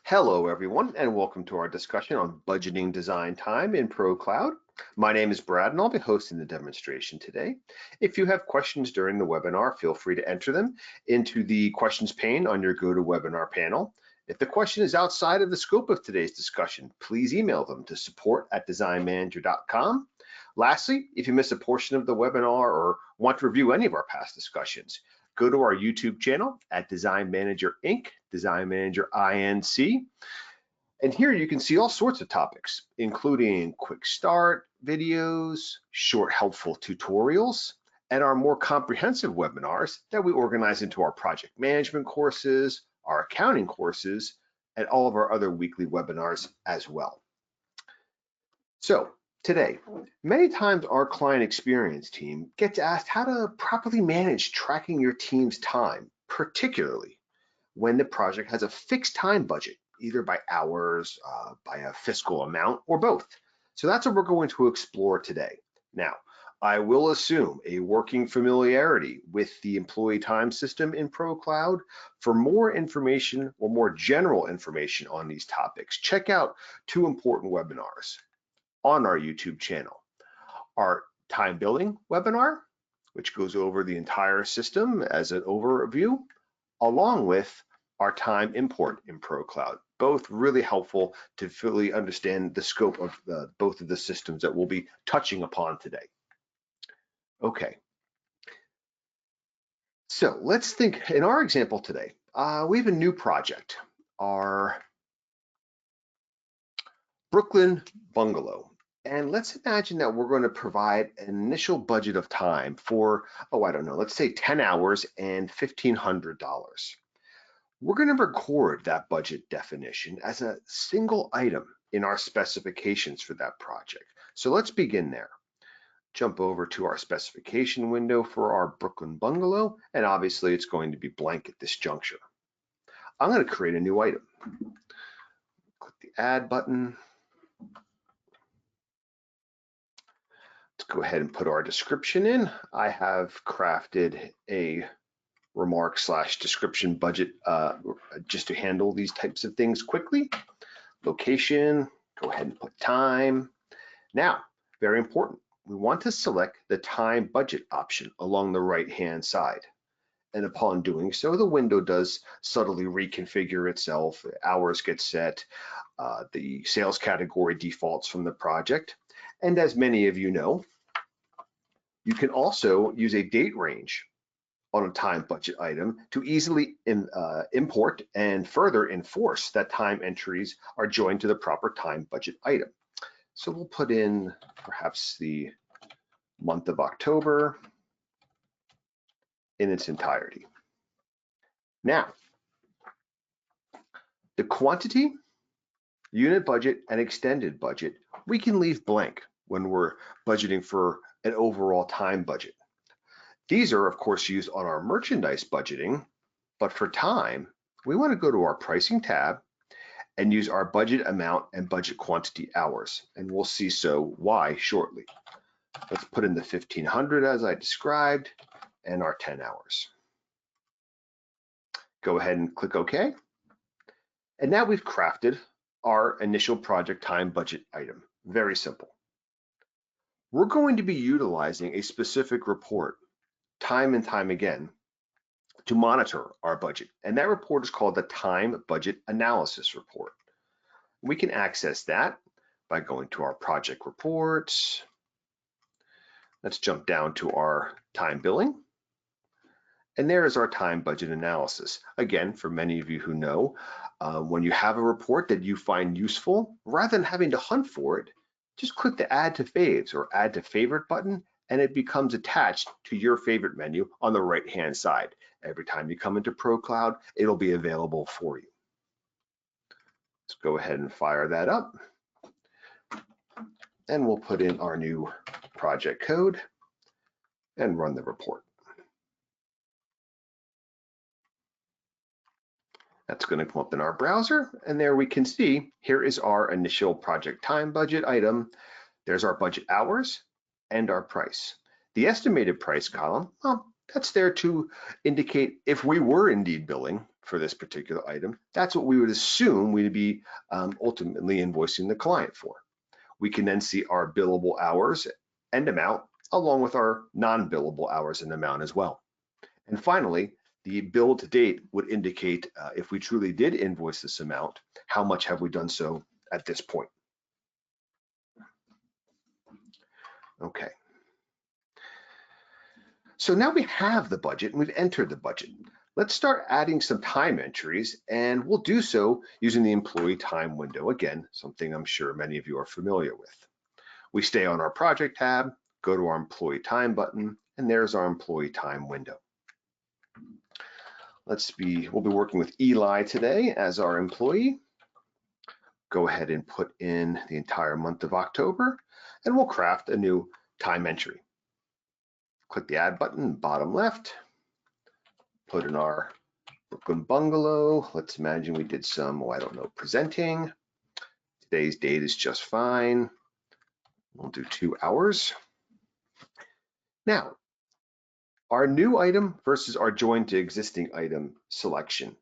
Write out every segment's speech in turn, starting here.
Hello, everyone, and welcome to our discussion on budgeting design time in ProCloud. My name is Brad, and I'll be hosting the demonstration today. If you have questions during the webinar, feel free to enter them into the questions pane on your GoToWebinar panel. If the question is outside of the scope of today's discussion, please email them to support@designmanager.com. Lastly, if you miss a portion of the webinar or want to review any of our past discussions, go to our YouTube channel at Design Manager Inc., Design Manager INC. And here you can see all sorts of topics, including quick start videos, short helpful tutorials, and our more comprehensive webinars that we organize into our project management courses, our accounting courses, and all of our other weekly webinars as well. So today, many times our client experience team gets asked how to properly manage tracking your team's time, particularly when the project has a fixed time budget, either by hours, by a fiscal amount, or both. So that's what we're going to explore today. Now, I will assume a working familiarity with the employee time system in ProCloud. For more information or more general information on these topics, check out two important webinars on our YouTube channel. Our time billing webinar, which goes over the entire system as an overview, along with our time import in ProCloud, both really helpful to fully understand the scope of both of the systems that we'll be touching upon today. Okay, so let's think, in our example today, we have a new project, our Brooklyn bungalow. And let's imagine that we're going to provide an initial budget of time for, I don't know, let's say 10 hours and $1,500. We're going to record that budget definition as a single item in our specifications for that project. So let's begin there. Jump over to our specification window for our Brooklyn bungalow, and obviously it's going to be blank at this juncture. I'm going to create a new item. Click the Add button. Let's go ahead and put our description in. I have crafted a remark/description budget just to handle these types of things quickly. Location, go ahead and put time. Now, very important, we want to select the time budget option along the right-hand side. And upon doing so, the window does subtly reconfigure itself. Hours get set, the sales category defaults from the project. And as many of you know, you can also use a date range on a time budget item to easily import and further enforce that time entries are joined to the proper time budget item. So we'll put in perhaps the month of October in its entirety. Now, the quantity, unit budget, and extended budget, we can leave blank when we're budgeting for an overall time budget. These are, of course, used on our merchandise budgeting, but for time, we want to go to our pricing tab and use our budget amount and budget quantity hours, and we'll see why shortly. Let's put in the 1,500 as I described and our 10 hours. Go ahead and click OK. And now we've crafted our initial project time budget item. Very simple. We're going to be utilizing a specific report time and time again to monitor our budget. And that report is called the Time Budget Analysis Report. We can access that by going to our project reports. Let's jump down to our time billing. And there is our time budget analysis. Again, for many of you who know, when you have a report that you find useful, rather than having to hunt for it, just click the Add to Faves or Add to Favorite button, and it becomes attached to your favorite menu on the right-hand side. Every time you come into ProCloud, it'll be available for you. Let's go ahead and fire that up. And we'll put in our new project code and run the report. That's going to come up in our browser, and there we can see here is our initial project time budget item. There's our budget hours and our price. The estimated price column, well, that's there to indicate if we were indeed billing for this particular item, that's what we would assume we'd be ultimately invoicing the client for. We can then see our billable hours and amount along with our non-billable hours and amount as well. And finally, the bill to date would indicate if we truly did invoice this amount, how much have we done so at this point. Okay. So now we have the budget and we've entered the budget. Let's start adding some time entries, and we'll do so using the employee time window. Again, something I'm sure many of you are familiar with. We stay on our project tab, go to our employee time button, and there's our employee time window. We'll be working with Eli today as our employee. Go ahead and put in the entire month of October, and we'll craft a new time entry. Click the add button, bottom left, put in our Brooklyn bungalow. Let's imagine we did some, presenting. Today's date is just fine. We'll do 2 hours. Now, our new item versus our join to existing item selection.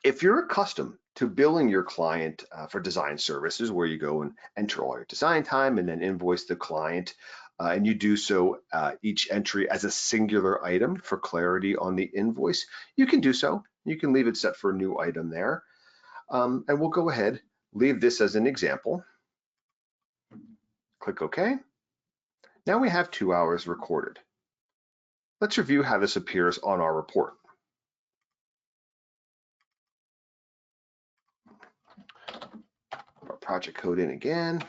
If you're accustomed to billing your client for design services, where you go and enter all your design time and then invoice the client, and you do so each entry as a singular item for clarity on the invoice, you can do so. You can leave it set for a new item there. And we'll go ahead, leave this as an example. Click OK. Now we have 2 hours recorded. Let's review how this appears on our report. Put our project code in again,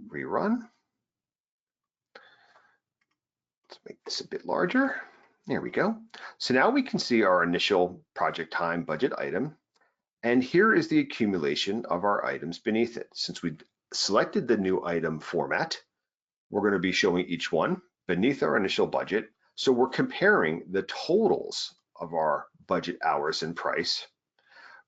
rerun. Let's make this a bit larger. There we go. So now we can see our initial project time budget item, and here is the accumulation of our items beneath it. Since we selected the new item format, we're going to be showing each one beneath our initial budget. So we're comparing the totals of our budget hours and price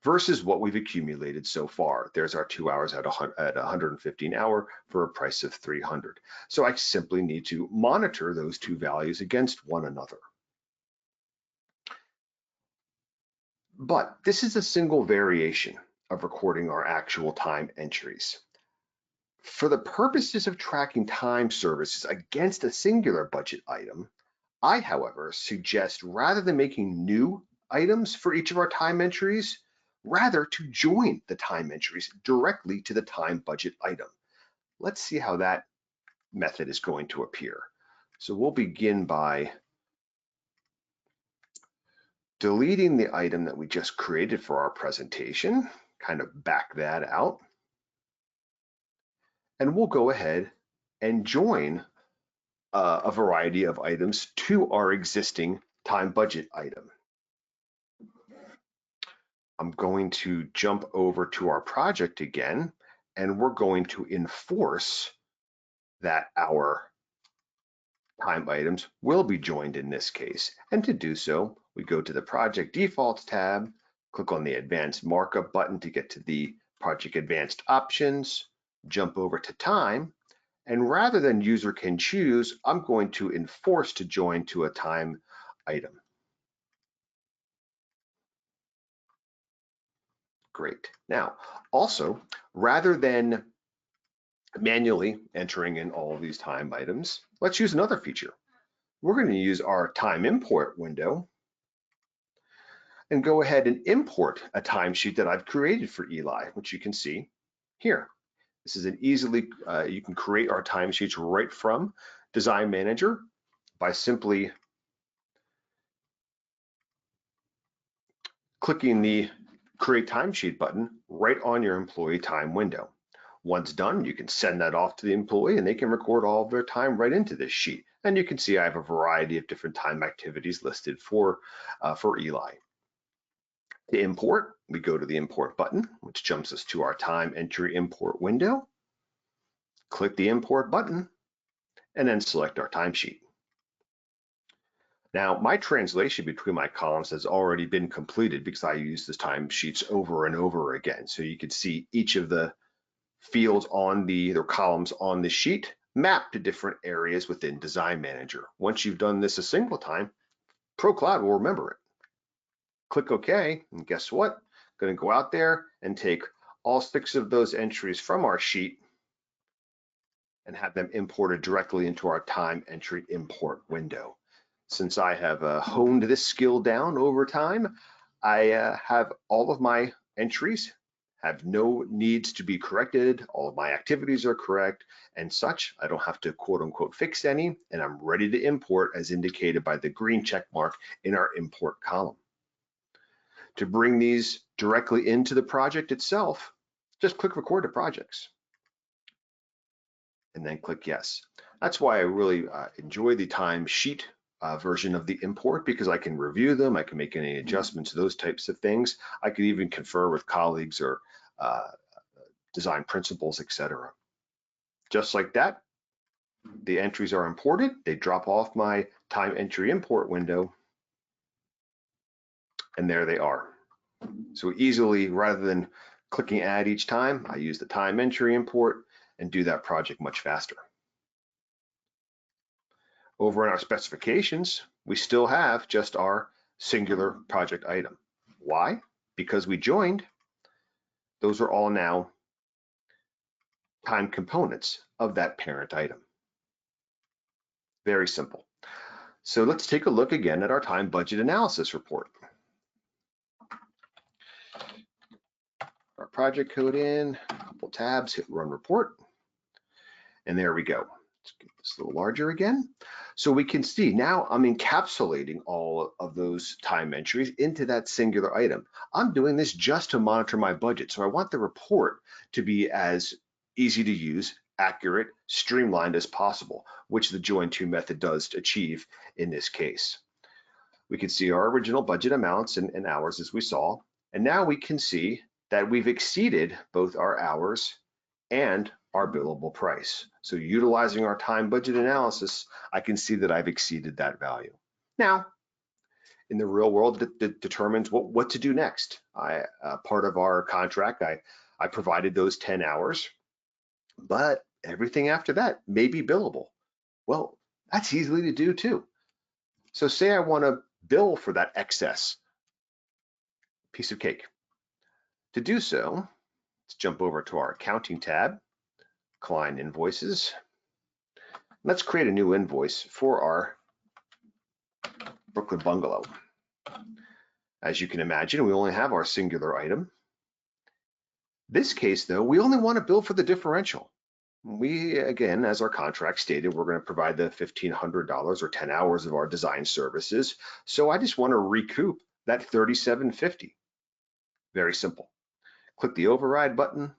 versus what we've accumulated so far. There's our 2 hours at 115 an hour for a price of 300. So I simply need to monitor those two values against one another. But this is a single variation of recording our actual time entries. For the purposes of tracking time services against a singular budget item, I, however, suggest rather than making new items for each of our time entries, rather to join the time entries directly to the time budget item. Let's see how that method is going to appear. So we'll begin by deleting the item that we just created for our presentation, kind of back that out. And we'll go ahead and join a variety of items to our existing time budget item. I'm going to jump over to our project again, and we're going to enforce that our time items will be joined in this case. And to do so, we go to the Project Defaults tab, click on the Advanced Markup button to get to the Project Advanced options, jump over to Time, and rather than User Can Choose, I'm going to enforce to join to a time item. Great. Now, also, rather than manually entering in all of these time items, let's use another feature. We're going to use our time import window and go ahead and import a timesheet that I've created for Eli, which you can see here. This is an easily, you can create our timesheets right from Design Manager by simply clicking the Create Timesheet button right on your employee time window. Once done, you can send that off to the employee and they can record all of their time right into this sheet. And you can see I have a variety of different time activities listed for Eli. To import, we go to the Import button, which jumps us to our time entry import window. Click the Import button and then select our timesheet. Now, my translation between my columns has already been completed because I use the timesheets over and over again. So you can see each of the fields on the columns on the sheet mapped to different areas within Design Manager. Once you've done this a single time, ProCloud will remember it. Click OK, and guess what? Going to go out there and take all 6 of those entries from our sheet and have them imported directly into our time entry import window. Since I have honed this skill down over time, I have all of my entries, have no needs to be corrected. All of my activities are correct and such. I don't have to quote unquote fix any, and I'm ready to import as indicated by the green check mark in our import column. To bring these directly into the project itself, just click record to projects and then click yes. That's why I really enjoy the time sheet version of the import, because I can review them, I can make any adjustments, those types of things. I could even confer with colleagues or design principals, etc. Just like that, the entries are imported, they drop off my time entry import window, and there they are. So easily, rather than clicking add each time, I use the time entry import and do that project much faster. Over in our specifications, we still have just our singular project item. Why? Because we joined, those are all now time components of that parent item. Very simple. So let's take a look again at our time budget analysis report. Our project code in, a couple tabs, hit run report, and there we go. Let's get this a little larger again. So we can see now I'm encapsulating all of those time entries into that singular item. I'm doing this just to monitor my budget. So I want the report to be as easy to use, accurate, streamlined as possible, which the join to method does achieve in this case. We can see our original budget amounts and hours as we saw, and now we can see that we've exceeded both our hours and our billable price. So utilizing our time budget analysis, I can see that I've exceeded that value. Now, in the real world, it determines what to do next. Part of our contract, I provided those 10 hours, but everything after that may be billable. Well, that's easily to do too. So say I want to bill for that excess piece of cake. To do so, let's jump over to our accounting tab, client invoices. Let's create a new invoice for our Brooklyn bungalow. As you can imagine, we only have our singular item. This case though, we only want to bill for the differential. We, again, as our contract stated, we're going to provide the $1,500 or 10 hours of our design services. So I just want to recoup that $3,750. Very simple. Click the override button,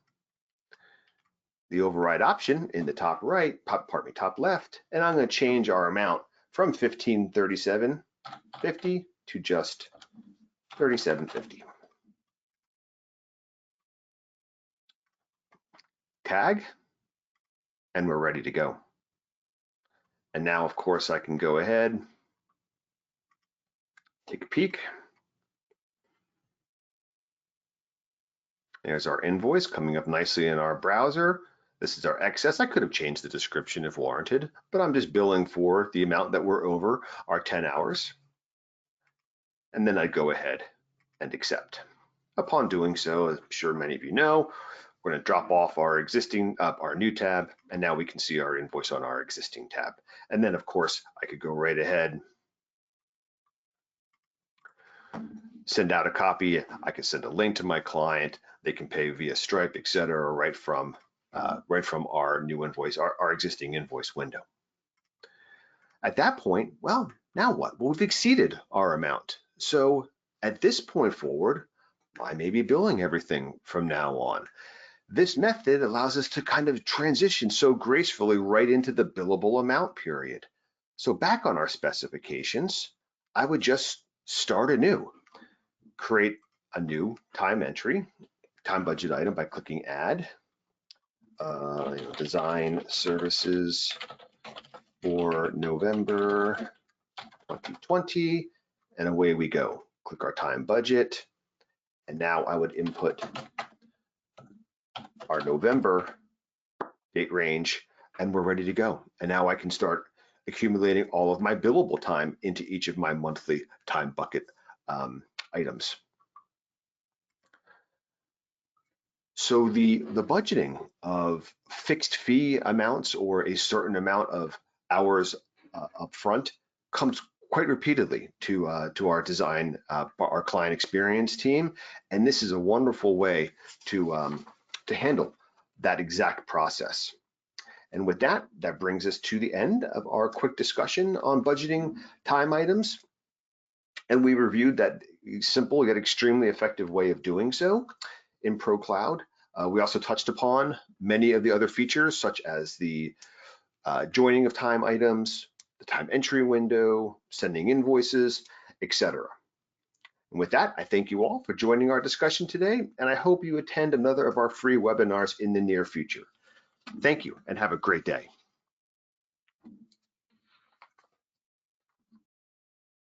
the override option in the top right, top left, and I'm going to change our amount from $1,537.50 to just $3,750. Tag, and we're ready to go. And now, of course, I can go ahead, take a peek. There's our invoice coming up nicely in our browser. This is our excess. I could have changed the description if warranted, but I'm just billing for the amount that we're over our 10 hours. And then I'd go ahead and accept. Upon doing so, as I'm sure many of you know, we're going to drop off our existing, our new tab, and now we can see our invoice on our existing tab. And then, of course, I could go right ahead, send out a copy. I can send a link to my client. They can pay via Stripe, et cetera, right from our new invoice, our existing invoice window. At that point, well, now what? Well, we've exceeded our amount. So at this point forward, I may be billing everything from now on. This method allows us to kind of transition so gracefully right into the billable amount period. So back on our specifications, I would just start anew, create a new time entry, time budget item by clicking add, design services for November 2020, and away we go. Click our time budget, and now I would input our November date range, and we're ready to go. And now I can start accumulating all of my billable time into each of my monthly time bucket items. So the budgeting of fixed fee amounts or a certain amount of hours upfront comes quite repeatedly to our design, our client experience team, and this is a wonderful way to handle that exact process. And with that, that brings us to the end of our quick discussion on budgeting time items. And we reviewed that simple yet extremely effective way of doing so in ProCloud. We also touched upon many of the other features, such as the joining of time items, the time entry window, sending invoices, etc. And with that, I thank you all for joining our discussion today, and I hope you attend another of our free webinars in the near future. Thank you, and have a great day.